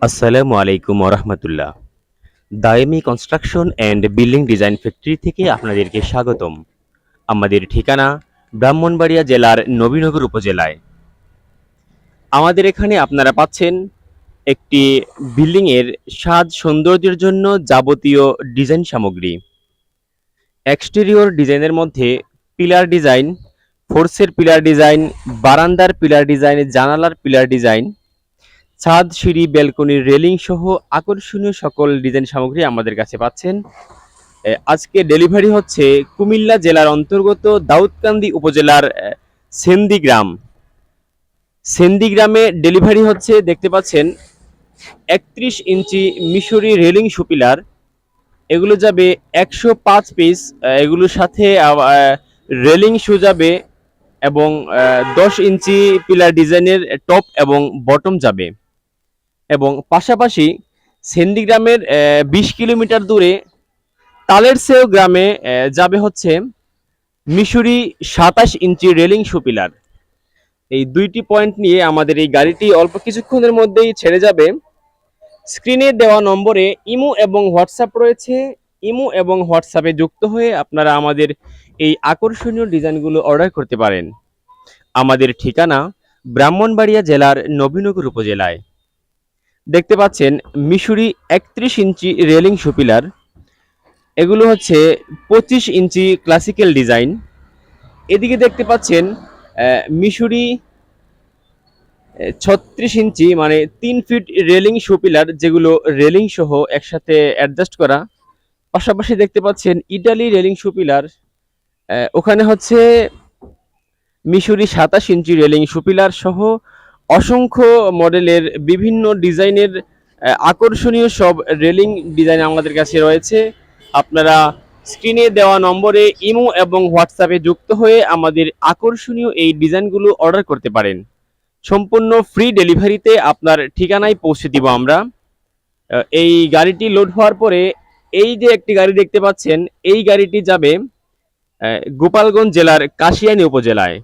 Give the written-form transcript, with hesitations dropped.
আসসালামু আলাইকুম ওরহমতুল্লাহ। Dayemi construction and building design factory থেকে আপনাদেরকে স্বাগতম। আমাদের ঠিকানা ব্রাহ্মণবাড়িয়া জেলার নবীনগর উপজেলায়। আমাদের এখানে আপনারা পাচ্ছেন একটি বিল্ডিংয়ের সাজ সৌন্দর্যের জন্য যাবতীয় ডিজাইন সামগ্রী। এক্সটেরিয়র ডিজাইনের মধ্যে পিলার ডিজাইন, ফোর্সের পিলার ডিজাইন, বারান্দার পিলার ডিজাইন, জানালার পিলার ডিজাইন, ছাদ, সিঁড়ি, ব্যালকনির রেলিং সহ আকর্ষণীয় সকল ডিজাইন সামগ্রী আমাদের কাছে পাচ্ছেন। আজকে ডেলিভারি হচ্ছে কুমিল্লা জেলার অন্তর্গত দাউদকান্দি উপজেলার সেন্দি গ্রাম। সেন্দি গ্রামে ডেলিভারি হচ্ছে, দেখতে পাচ্ছেন 31 ইঞ্চি মিশরি রেলিং সুপিলার। এগুলো যাবে 105 পিস। এগুলোর সাথে রেলিং শু যাবে এবং 10 ইঞ্চি পিলার ডিজাইনের টপ এবং বটম যাবে। এবং পাশাপাশি সেন্দি গ্রামের 20 কিলোমিটার দূরে তালেরসেও গ্রামে যাবে হচ্ছে মিশরি 27 ইঞ্চি রেলিং সুপিলার। এই দুইটি পয়েন্ট নিয়ে আমাদের এই গাড়িটি অল্প কিছুক্ষণের মধ্যেই ছেড়ে যাবে। স্ক্রিনে দেওয়া নম্বরে ইমো এবং হোয়াটসঅ্যাপ রয়েছে। ইমো এবং হোয়াটসঅ্যাপে যুক্ত হয়ে আপনারা আমাদের এই আকর্ষণীয় ডিজাইনগুলো অর্ডার করতে পারেন। আমাদের ঠিকানা ব্রাহ্মণবাড়িয়া জেলার নবীনগর উপজেলায়। দেখতে পাচ্ছেন মিশরি 31 ইঞ্চি রেলিং সুপিলার। এগুলো হচ্ছে 25 ইঞ্চি ক্লাসিক্যাল ডিজাইন। এদিকে দেখতে পাচ্ছেন মিশরি 36 ইঞ্চি মানে 3 ফিট রেলিং সুপিলার, যেগুলো রেলিং সহ একসাথে অ্যাডজাস্ট করা। পাশাপাশি দেখতে পাচ্ছেন ইটালি রেলিং সুপিলার। ওখানে হচ্ছে মিশরি 27 ইঞ্চি রেলিং সুপিলার সহ অসংখ্য মডেলের বিভিন্ন ডিজাইনের আকর্ষণীয় সব রেলিং ডিজাইন আমাদের কাছে রয়েছে। আপনারা স্ক্রিনে দেওয়া নম্বরে ইমো এবং হোয়াটসঅ্যাপে যুক্ত হয়ে আমাদের আকর্ষণীয় এই ডিজাইনগুলো অর্ডার করতে পারেন। সম্পূর্ণ ফ্রি ডেলিভারিতে আপনার ঠিকানায় পৌঁছে দিব আমরা। এই গাড়িটি লোড হওয়ার পরে এই যে একটি গাড়ি দেখতে পাচ্ছেন, এই গাড়িটি যাবে গোপালগঞ্জ জেলার কাশিয়ানী উপজেলায়।